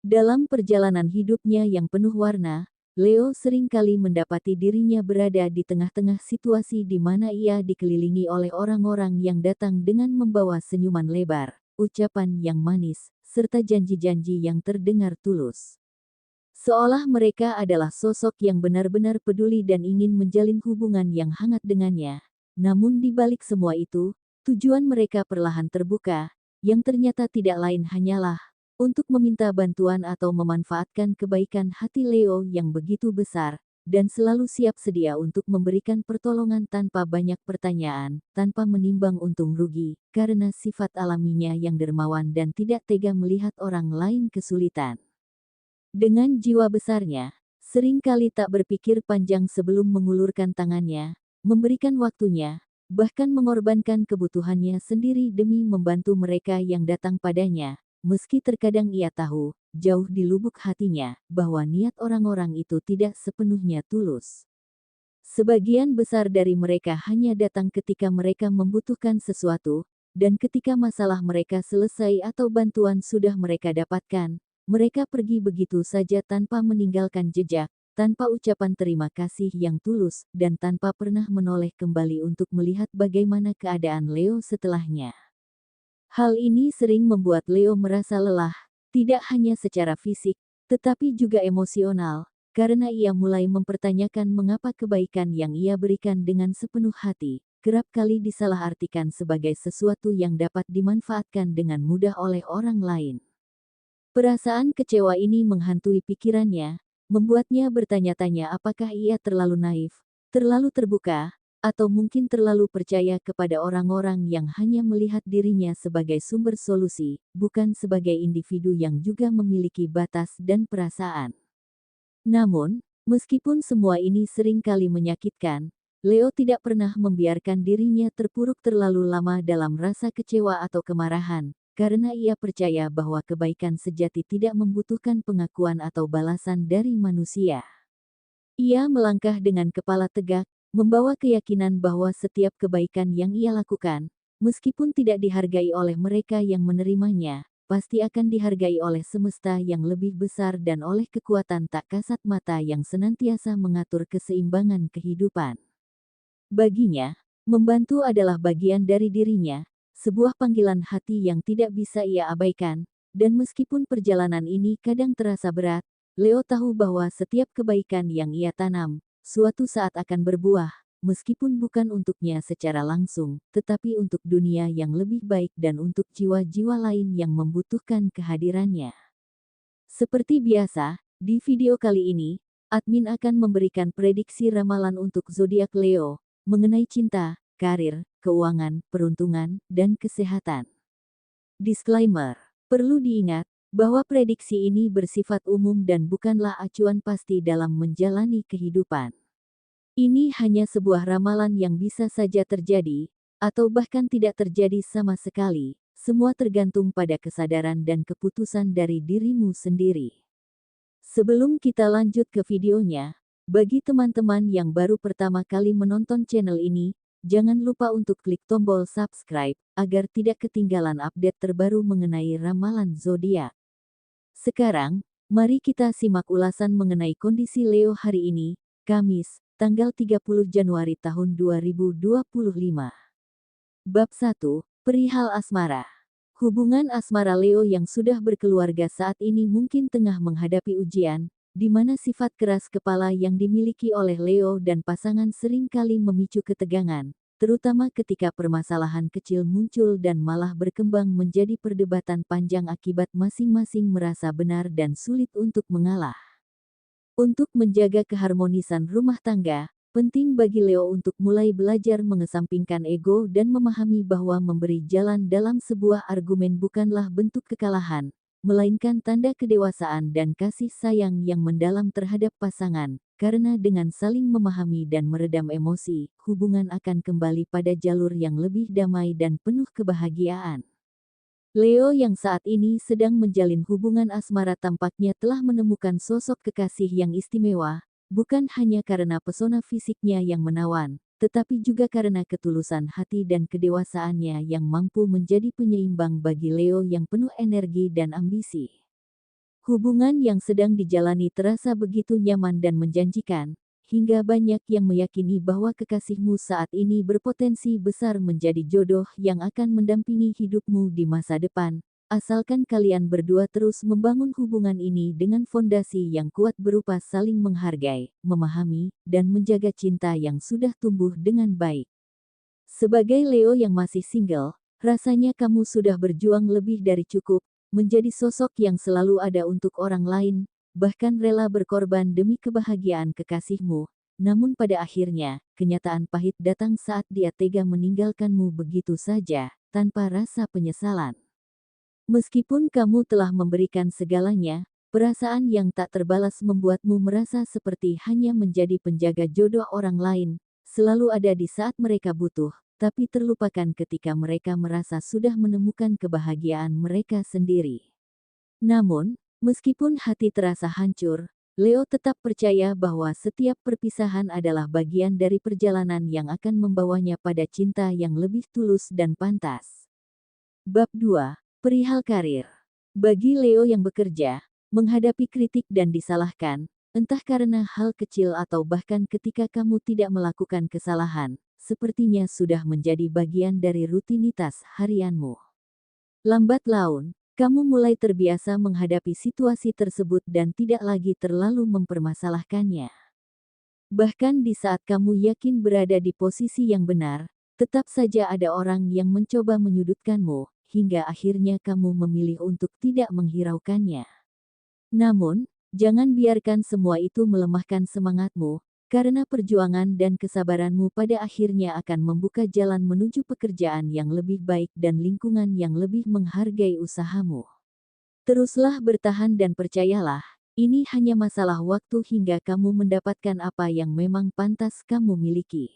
Dalam perjalanan hidupnya yang penuh warna, Leo seringkali mendapati dirinya berada di tengah-tengah situasi di mana ia dikelilingi oleh orang-orang yang datang dengan membawa senyuman lebar, ucapan yang manis, serta janji-janji yang terdengar tulus. Seolah mereka adalah sosok yang benar-benar peduli dan ingin menjalin hubungan yang hangat dengannya. Namun di balik semua itu, tujuan mereka perlahan terbuka, yang ternyata tidak lain hanyalah untuk meminta bantuan atau memanfaatkan kebaikan hati Leo yang begitu besar, dan selalu siap sedia untuk memberikan pertolongan tanpa banyak pertanyaan, tanpa menimbang untung rugi, karena sifat alaminya yang dermawan dan tidak tega melihat orang lain kesulitan. Dengan jiwa besarnya, seringkali tak berpikir panjang sebelum mengulurkan tangannya, memberikan waktunya, bahkan mengorbankan kebutuhannya sendiri demi membantu mereka yang datang padanya, meski terkadang ia tahu, jauh di lubuk hatinya, bahwa niat orang-orang itu tidak sepenuhnya tulus. Sebagian besar dari mereka hanya datang ketika mereka membutuhkan sesuatu, dan ketika masalah mereka selesai atau bantuan sudah mereka dapatkan, mereka pergi begitu saja tanpa meninggalkan jejak, tanpa ucapan terima kasih yang tulus, dan tanpa pernah menoleh kembali untuk melihat bagaimana keadaan Leo setelahnya. Hal ini sering membuat Leo merasa lelah, tidak hanya secara fisik, tetapi juga emosional, karena ia mulai mempertanyakan mengapa kebaikan yang ia berikan dengan sepenuh hati, kerap kali disalahartikan sebagai sesuatu yang dapat dimanfaatkan dengan mudah oleh orang lain. Perasaan kecewa ini menghantui pikirannya, membuatnya bertanya-tanya apakah ia terlalu naif, terlalu terbuka, atau mungkin terlalu percaya kepada orang-orang yang hanya melihat dirinya sebagai sumber solusi, bukan sebagai individu yang juga memiliki batas dan perasaan. Namun, meskipun semua ini seringkali menyakitkan, Leo tidak pernah membiarkan dirinya terpuruk terlalu lama dalam rasa kecewa atau kemarahan, karena ia percaya bahwa kebaikan sejati tidak membutuhkan pengakuan atau balasan dari manusia. Ia melangkah dengan kepala tegak, membawa keyakinan bahwa setiap kebaikan yang ia lakukan, meskipun tidak dihargai oleh mereka yang menerimanya, pasti akan dihargai oleh semesta yang lebih besar dan oleh kekuatan tak kasat mata yang senantiasa mengatur keseimbangan kehidupan. Baginya, membantu adalah bagian dari dirinya, sebuah panggilan hati yang tidak bisa ia abaikan, dan meskipun perjalanan ini kadang terasa berat, Leo tahu bahwa setiap kebaikan yang ia tanam, suatu saat akan berbuah, meskipun bukan untuknya secara langsung, tetapi untuk dunia yang lebih baik dan untuk jiwa-jiwa lain yang membutuhkan kehadirannya. Seperti biasa, di video kali ini, admin akan memberikan prediksi ramalan untuk zodiak Leo, mengenai cinta, karir, keuangan, peruntungan, dan kesehatan. Disclaimer: perlu diingat bahwa prediksi ini bersifat umum dan bukanlah acuan pasti dalam menjalani kehidupan. Ini hanya sebuah ramalan yang bisa saja terjadi, atau bahkan tidak terjadi sama sekali. Semua tergantung pada kesadaran dan keputusan dari dirimu sendiri. Sebelum kita lanjut ke videonya, bagi teman-teman yang baru pertama kali menonton channel ini, jangan lupa untuk klik tombol subscribe, agar tidak ketinggalan update terbaru mengenai ramalan zodiak. Sekarang, mari kita simak ulasan mengenai kondisi Leo hari ini, Kamis, tanggal 30 Januari tahun 2025. Bab 1, Perihal Asmara. Hubungan asmara Leo yang sudah berkeluarga saat ini mungkin tengah menghadapi ujian, di mana sifat keras kepala yang dimiliki oleh Leo dan pasangan seringkali memicu ketegangan, terutama ketika permasalahan kecil muncul dan malah berkembang menjadi perdebatan panjang akibat masing-masing merasa benar dan sulit untuk mengalah. Untuk menjaga keharmonisan rumah tangga, penting bagi Leo untuk mulai belajar mengesampingkan ego dan memahami bahwa memberi jalan dalam sebuah argumen bukanlah bentuk kekalahan, melainkan tanda kedewasaan dan kasih sayang yang mendalam terhadap pasangan, karena dengan saling memahami dan meredam emosi, hubungan akan kembali pada jalur yang lebih damai dan penuh kebahagiaan. Leo yang saat ini sedang menjalin hubungan asmara tampaknya telah menemukan sosok kekasih yang istimewa, bukan hanya karena pesona fisiknya yang menawan, tetapi juga karena ketulusan hati dan kedewasaannya yang mampu menjadi penyeimbang bagi Leo yang penuh energi dan ambisi. Hubungan yang sedang dijalani terasa begitu nyaman dan menjanjikan, hingga banyak yang meyakini bahwa kekasihmu saat ini berpotensi besar menjadi jodoh yang akan mendampingi hidupmu di masa depan. Asalkan kalian berdua terus membangun hubungan ini dengan fondasi yang kuat berupa saling menghargai, memahami, dan menjaga cinta yang sudah tumbuh dengan baik. Sebagai Leo yang masih single, rasanya kamu sudah berjuang lebih dari cukup, menjadi sosok yang selalu ada untuk orang lain, bahkan rela berkorban demi kebahagiaan kekasihmu. Namun pada akhirnya, kenyataan pahit datang saat dia tega meninggalkanmu begitu saja, tanpa rasa penyesalan. Meskipun kamu telah memberikan segalanya, perasaan yang tak terbalas membuatmu merasa seperti hanya menjadi penjaga jodoh orang lain, selalu ada di saat mereka butuh, tapi terlupakan ketika mereka merasa sudah menemukan kebahagiaan mereka sendiri. Namun, meskipun hati terasa hancur, Leo tetap percaya bahwa setiap perpisahan adalah bagian dari perjalanan yang akan membawanya pada cinta yang lebih tulus dan pantas. Bab 2. Perihal karir. Bagi Leo yang bekerja, menghadapi kritik dan disalahkan, entah karena hal kecil atau bahkan ketika kamu tidak melakukan kesalahan, sepertinya sudah menjadi bagian dari rutinitas harianmu. Lambat laun, kamu mulai terbiasa menghadapi situasi tersebut dan tidak lagi terlalu mempermasalahkannya. Bahkan di saat kamu yakin berada di posisi yang benar, tetap saja ada orang yang mencoba menyudutkanmu, hingga akhirnya kamu memilih untuk tidak menghiraukannya. Namun, jangan biarkan semua itu melemahkan semangatmu, karena perjuangan dan kesabaranmu pada akhirnya akan membuka jalan menuju pekerjaan yang lebih baik dan lingkungan yang lebih menghargai usahamu. Teruslah bertahan dan percayalah, ini hanya masalah waktu hingga kamu mendapatkan apa yang memang pantas kamu miliki.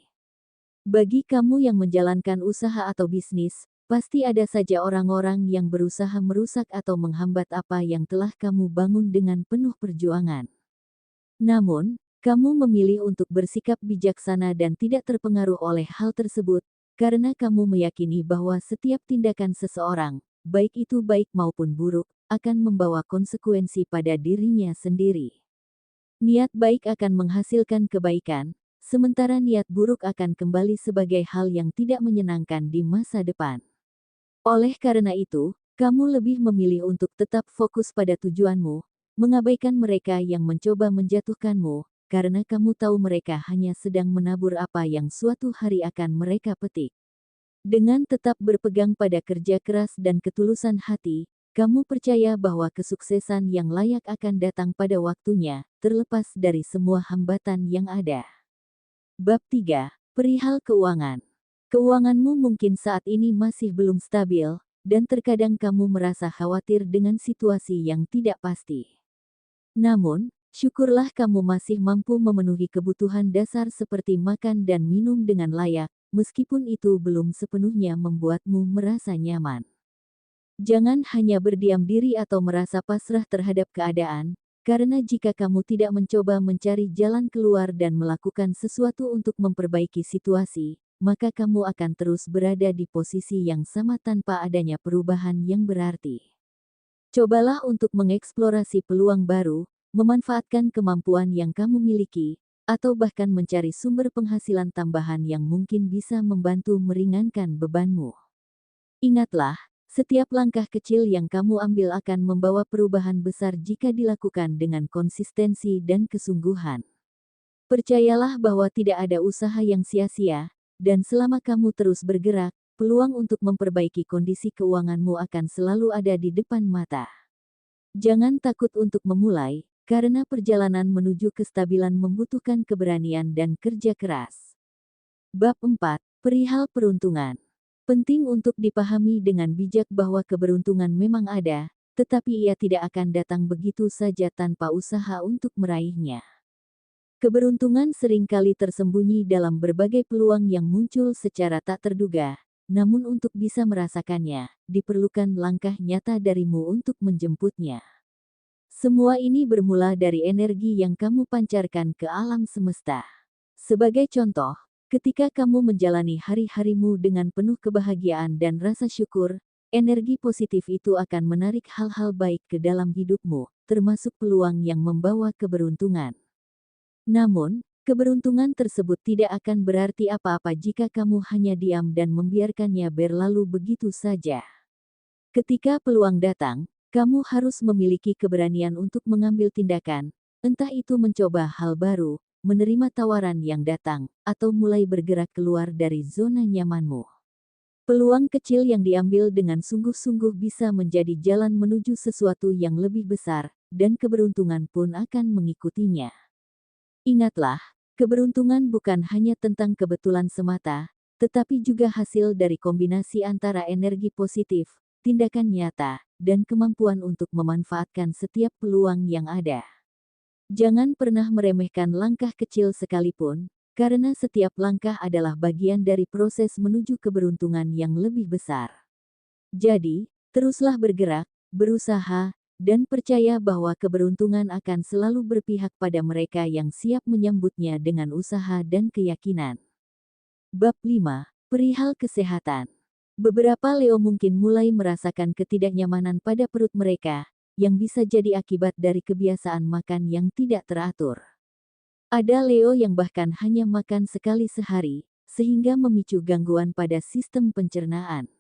Bagi kamu yang menjalankan usaha atau bisnis, pasti ada saja orang-orang yang berusaha merusak atau menghambat apa yang telah kamu bangun dengan penuh perjuangan. Namun, kamu memilih untuk bersikap bijaksana dan tidak terpengaruh oleh hal tersebut, karena kamu meyakini bahwa setiap tindakan seseorang, baik itu baik maupun buruk, akan membawa konsekuensi pada dirinya sendiri. Niat baik akan menghasilkan kebaikan, sementara niat buruk akan kembali sebagai hal yang tidak menyenangkan di masa depan. Oleh karena itu, kamu lebih memilih untuk tetap fokus pada tujuanmu, mengabaikan mereka yang mencoba menjatuhkanmu, karena kamu tahu mereka hanya sedang menabur apa yang suatu hari akan mereka petik. Dengan tetap berpegang pada kerja keras dan ketulusan hati, kamu percaya bahwa kesuksesan yang layak akan datang pada waktunya, terlepas dari semua hambatan yang ada. Bab 3. Perihal keuangan. Keuanganmu mungkin saat ini masih belum stabil, dan terkadang kamu merasa khawatir dengan situasi yang tidak pasti. Namun, syukurlah kamu masih mampu memenuhi kebutuhan dasar seperti makan dan minum dengan layak, meskipun itu belum sepenuhnya membuatmu merasa nyaman. Jangan hanya berdiam diri atau merasa pasrah terhadap keadaan, karena jika kamu tidak mencoba mencari jalan keluar dan melakukan sesuatu untuk memperbaiki situasi, maka kamu akan terus berada di posisi yang sama tanpa adanya perubahan yang berarti. Cobalah untuk mengeksplorasi peluang baru, memanfaatkan kemampuan yang kamu miliki, atau bahkan mencari sumber penghasilan tambahan yang mungkin bisa membantu meringankan bebanmu. Ingatlah, setiap langkah kecil yang kamu ambil akan membawa perubahan besar jika dilakukan dengan konsistensi dan kesungguhan. Percayalah bahwa tidak ada usaha yang sia-sia, dan selama kamu terus bergerak, peluang untuk memperbaiki kondisi keuanganmu akan selalu ada di depan mata. Jangan takut untuk memulai, karena perjalanan menuju kestabilan membutuhkan keberanian dan kerja keras. Bab 4. Perihal peruntungan. Penting untuk dipahami dengan bijak bahwa keberuntungan memang ada, tetapi ia tidak akan datang begitu saja tanpa usaha untuk meraihnya. Keberuntungan seringkali tersembunyi dalam berbagai peluang yang muncul secara tak terduga, namun untuk bisa merasakannya, diperlukan langkah nyata darimu untuk menjemputnya. Semua ini bermula dari energi yang kamu pancarkan ke alam semesta. Sebagai contoh, ketika kamu menjalani hari-harimu dengan penuh kebahagiaan dan rasa syukur, energi positif itu akan menarik hal-hal baik ke dalam hidupmu, termasuk peluang yang membawa keberuntungan. Namun, keberuntungan tersebut tidak akan berarti apa-apa jika kamu hanya diam dan membiarkannya berlalu begitu saja. Ketika peluang datang, kamu harus memiliki keberanian untuk mengambil tindakan, entah itu mencoba hal baru, menerima tawaran yang datang, atau mulai bergerak keluar dari zona nyamanmu. Peluang kecil yang diambil dengan sungguh-sungguh bisa menjadi jalan menuju sesuatu yang lebih besar, dan keberuntungan pun akan mengikutinya. Ingatlah, keberuntungan bukan hanya tentang kebetulan semata, tetapi juga hasil dari kombinasi antara energi positif, tindakan nyata, dan kemampuan untuk memanfaatkan setiap peluang yang ada. Jangan pernah meremehkan langkah kecil sekalipun, karena setiap langkah adalah bagian dari proses menuju keberuntungan yang lebih besar. Jadi, teruslah bergerak, berusaha, dan percaya bahwa keberuntungan akan selalu berpihak pada mereka yang siap menyambutnya dengan usaha dan keyakinan. Bab 5. Perihal kesehatan. Beberapa Leo mungkin mulai merasakan ketidaknyamanan pada perut mereka, yang bisa jadi akibat dari kebiasaan makan yang tidak teratur. Ada Leo yang bahkan hanya makan sekali sehari, sehingga memicu gangguan pada sistem pencernaan.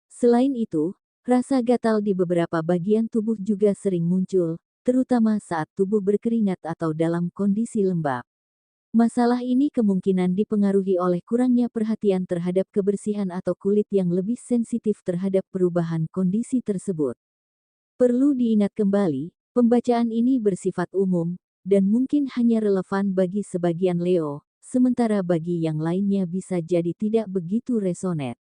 Selain itu, rasa gatal di beberapa bagian tubuh juga sering muncul, terutama saat tubuh berkeringat atau dalam kondisi lembab. Masalah ini kemungkinan dipengaruhi oleh kurangnya perhatian terhadap kebersihan atau kulit yang lebih sensitif terhadap perubahan kondisi tersebut. Perlu diingat kembali, pembacaan ini bersifat umum, dan mungkin hanya relevan bagi sebagian Leo, sementara bagi yang lainnya bisa jadi tidak begitu resonet.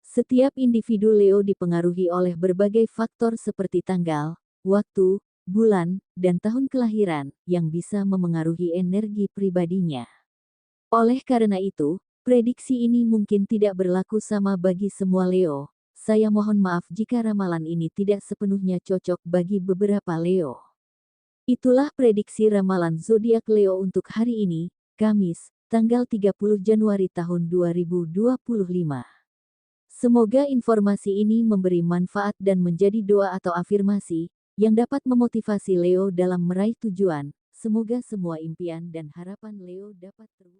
Setiap individu Leo dipengaruhi oleh berbagai faktor seperti tanggal, waktu, bulan, dan tahun kelahiran, yang bisa memengaruhi energi pribadinya. Oleh karena itu, prediksi ini mungkin tidak berlaku sama bagi semua Leo. Saya mohon maaf jika ramalan ini tidak sepenuhnya cocok bagi beberapa Leo. Itulah prediksi ramalan zodiak Leo untuk hari ini, Kamis, tanggal 30 Januari tahun 2025. Semoga informasi ini memberi manfaat dan menjadi doa atau afirmasi yang dapat memotivasi Leo dalam meraih tujuan. Semoga semua impian dan harapan Leo dapat terwujud.